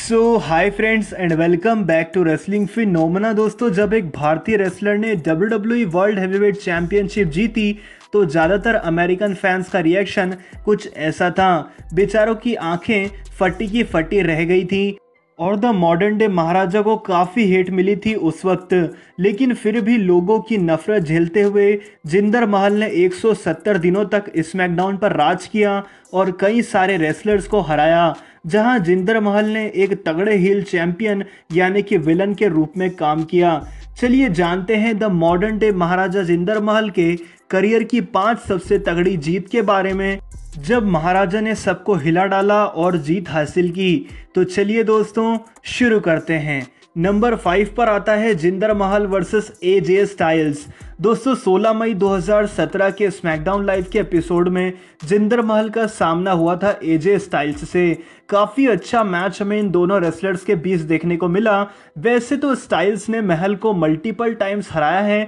Hi friends and welcome back to wrestling phenomena. दोस्तों, जब एक भारतीय रेसलर ने WWE वर्ल्ड हैवीवेट चैंपियनशिप जीती तो ज़्यादातर अमेरिकन फैंस का रिएक्शन कुछ ऐसा था। बेचारों की आंखें फटी की फटी रह गई थी और द मॉडर्न डे महाराजा को काफ़ी हेट मिली थी उस वक्त। लेकिन फिर भी लोगों की नफरत झेलते हुए जिंदर महल ने 170 दिनों तक स्मैकडाउन पर राज किया और कई सारे रेसलर्स को हराया, जहां जिंदर महल ने एक तगड़े हील चैंपियन यानी कि विलन के रूप में काम किया। चलिए जानते हैं द मॉडर्न डे महाराजा जिंदर महल के करियर की 5 सबसे तगड़ी जीत के बारे में, जब महाराजा ने सबको हिला डाला और जीत हासिल की। तो चलिए दोस्तों शुरू करते हैं। नंबर 5 पर आता है Jinder Mahal versus AJ styles. दोस्तों 16 मई 2017 के स्मैकडाउन लाइव के एपिसोड में जिंदर महल का सामना हुआ था AJ स्टाइल्स से। काफ़ी अच्छा मैच हमें इन दोनों रेसलर्स के बीच देखने को मिला। वैसे तो स्टाइल्स ने महल को मल्टीपल टाइम्स हराया है,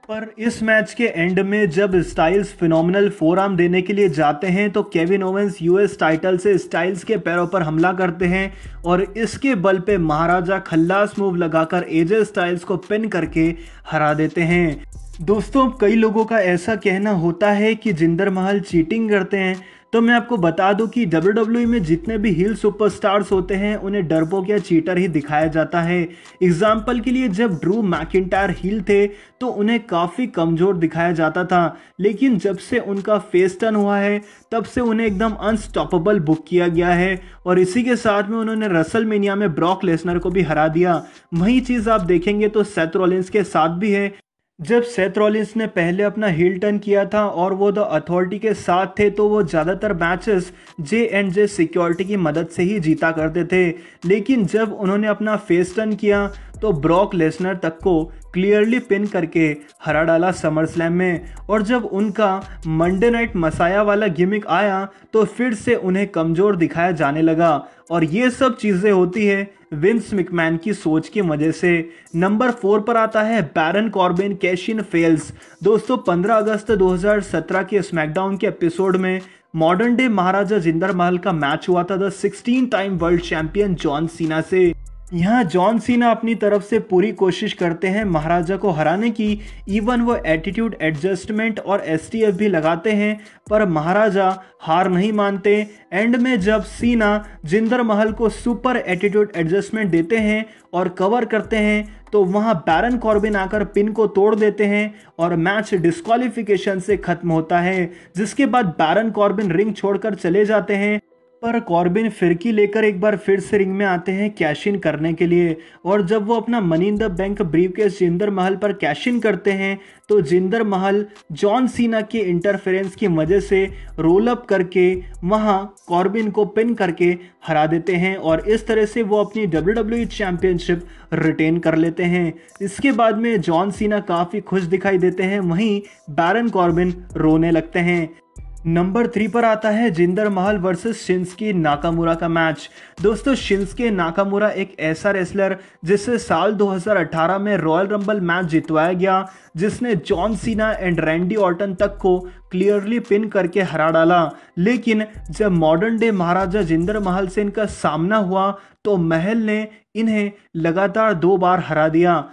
पर इस मैच के एंड में जब स्टाइल्स फिनोमिनल फोरआर्म देने के लिए जाते हैं तो केविन ओवेंस US टाइटल से स्टाइल्स के पैरों पर हमला करते हैं और इसके बल पे महाराजा खल्लास मूव लगाकर AJ स्टाइल्स को पिन करके हरा देते हैं। दोस्तों कई लोगों का ऐसा कहना होता है कि जिंदर महल चीटिंग करते हैं, तो मैं आपको बता दूं कि WWE में जितने भी हील सुपरस्टार्स होते हैं उन्हें डरपोक या चीटर ही दिखाया जाता है। एग्जाम्पल के लिए जब ड्रू मैकिंटायर हील थे तो उन्हें काफ़ी कमज़ोर दिखाया जाता था, लेकिन जब से उनका फेस टर्न हुआ है तब से उन्हें एकदम अनस्टॉपेबल बुक किया गया है और इसी के साथ में उन्होंने रेसलमेनिया में ब्रॉक लेसनर को भी हरा दिया। वही चीज़ आप देखेंगे तो सेथ रॉलिंस के साथ भी है। जब सेथ रॉलिंस ने पहले अपना हील टर्न किया था और वो द अथॉरिटी के साथ थे तो वो ज़्यादातर मैचेस J&J सिक्योरिटी की मदद से ही जीता करते थे, लेकिन जब उन्होंने अपना फेस टर्न किया तो ब्रॉक लेसनर तक को क्लियरली पिन करके हरा डाला समर स्लैम में। और जब उनका मंडे नाइट मसाया वाला गिमिक आया तो फिर से उन्हें कमज़ोर दिखाया जाने लगा और ये सब चीज़ें होती है विंस मैकमैन की सोच की वजह से। नंबर 4 पर आता है Baron Corbin cash in fails. दोस्तों 15 अगस्त 2017 के स्मैकडाउन के एपिसोड में मॉडर्न डे महाराजा जिंदर महल का मैच हुआ था the 16 time world champion John Cena से। यहाँ जॉन सीना अपनी तरफ से पूरी कोशिश करते हैं महाराजा को हराने की, इवन वो एटीट्यूड एडजस्टमेंट और STF भी लगाते हैं, पर महाराजा हार नहीं मानते। एंड में जब सीना जिंदर महल को सुपर एटीट्यूड एडजस्टमेंट देते हैं और कवर करते हैं तो वहाँ बैरन कॉर्बिन आकर पिन को तोड़ देते हैं और मैच डिस्क्वालिफिकेशन से खत्म होता है, जिसके बाद बैरन कॉर्बिन रिंग छोड़कर चले जाते हैं। पर कॉर्बिन फिरकी लेकर एक बार फिर से रिंग में आते हैं कैश इन करने के लिए और जब वो अपना money in the bank briefcase Jinder महल पर कैश इन करते हैं तो जिंदर महल जॉन सीना के इंटरफेरेंस की वजह से रोल अप करके वहां कॉर्बिन को पिन करके हरा देते हैं और इस तरह से वो अपनी WWE चैंपियनशिप रिटेन कर लेते हैं। इसके बाद में जॉन सीना काफ़ी खुश दिखाई देते हैं, वहीं बैरन कॉर्बिन रोने लगते हैं। नंबर 3 पर आता है Jinder Mahal versus Shinsuke Nakamura का मैच। दोस्तों शिंसुके नाकामुरा एक ऐसा रेसलर जिससे साल 2018 में रॉयल रंबल मैच जितवाया गया, जिसने John Cena and Randy Orton तक को क्लियरली पिन करके हरा डाला। लेकिन जब मॉडर्न डे महाराजा जिंदर महल से इनका सामना हुआ तो महल ने इन्हें लगातार 2 बार हरा दिया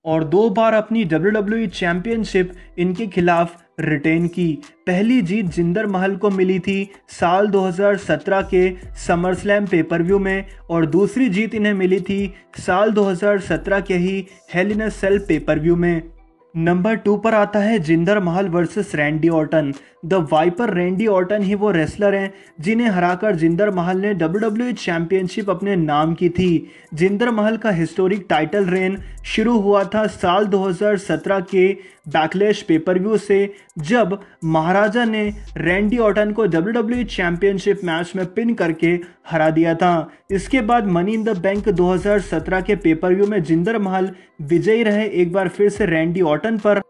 और 2 बार अपनी WWE चैंपियनशिप इनके खिलाफ रिटेन की। पहली जीत जिंदर महल को मिली थी साल 2017 के समर स्लैम पेपरव्यू में और दूसरी जीत इन्हें मिली थी साल 2017 के ही hell in a cell pay per view में। नंबर 2 पर आता है Jinder Mahal versus Randy Orton. The Viper Randy Orton ही वो रेसलर हैं जिन्हें हराकर जिंदर महल ने WWE चैंपियनशिप अपने नाम की थी। जिंदर महल का हिस्टोरिक टाइटल रेन शुरू हुआ था साल 2017 के बैकलैश पेपरव्यू से, जब महाराजा ने रैंडी ऑर्टन को WWE चैंपियनशिप मैच में पिन करके हरा दिया था। इसके बाद मनी इन द बैंक 2017 के पेपरव्यू में जिंदर महल विजयी रहे एक बार फिर से रैंडी ऑर्टन पर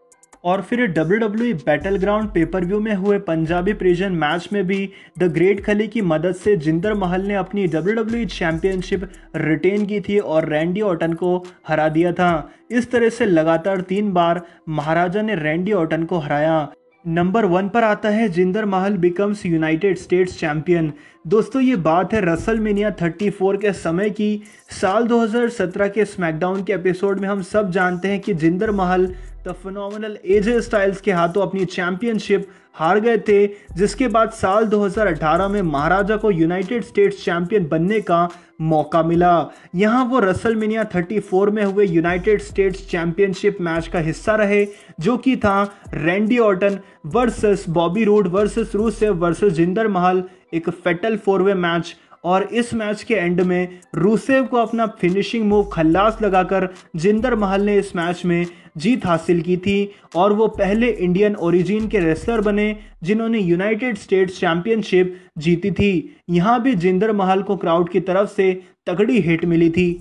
और फिर WWE बैटल ग्राउंड पेपरव्यू में हुए पंजाबी प्रिजन मैच में भी द ग्रेट खली की मदद से जिंदर महल ने अपनी WWE चैंपियनशिप रिटेन की थी और रैंडी ऑर्टन को हरा दिया था। इस तरह से लगातार 3 बार महाराजा ने रैंडी ऑर्टन को हराया। नंबर 1 पर आता है जिंदर महल बिकम्स यूनाइटेड स्टेट्स चैंपियन। दोस्तों ये बात है रसलमेनिया 34 के समय की। साल 2017 के स्मैकडाउन के एपिसोड में हम सब जानते हैं कि जिंदर महल द फिनोमिनल एजे स्टाइल्स के हाथों अपनी चैंपियनशिप हार गए थे, जिसके बाद साल 2018 में महाराजा को यूनाइटेड स्टेट्स चैंपियन बनने का मौका मिला। यहाँ वो रसलमेनिया 34 में हुए यूनाइटेड स्टेट्स चैंपियनशिप मैच का हिस्सा रहे, जो कि था Randy Orton versus Bobby Roode versus Rusev versus Jinder Mahal, एक फेटल 4-वे मैच। और इस मैच के एंड में रूसेव को अपना फिनिशिंग मूव खल्लास लगाकर जिंदर महल ने इस मैच में जीत हासिल की थी और वो पहले इंडियन ओरिजिन के रेसलर बने जिन्होंने यूनाइटेड स्टेट्स चैंपियनशिप जीती थी। यहाँ भी जिंदर महल को क्राउड की तरफ से तगड़ी हिट मिली थी।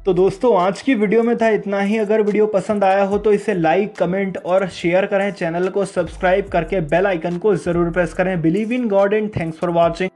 तो दोस्तों आज की वीडियो में था इतना ही। अगर वीडियो पसंद आया हो तो इसे लाइक, कमेंट और शेयर करें। चैनल को सब्सक्राइब करके बेल आइकन को जरूर प्रेस करें। Believe in God and thanks for watching.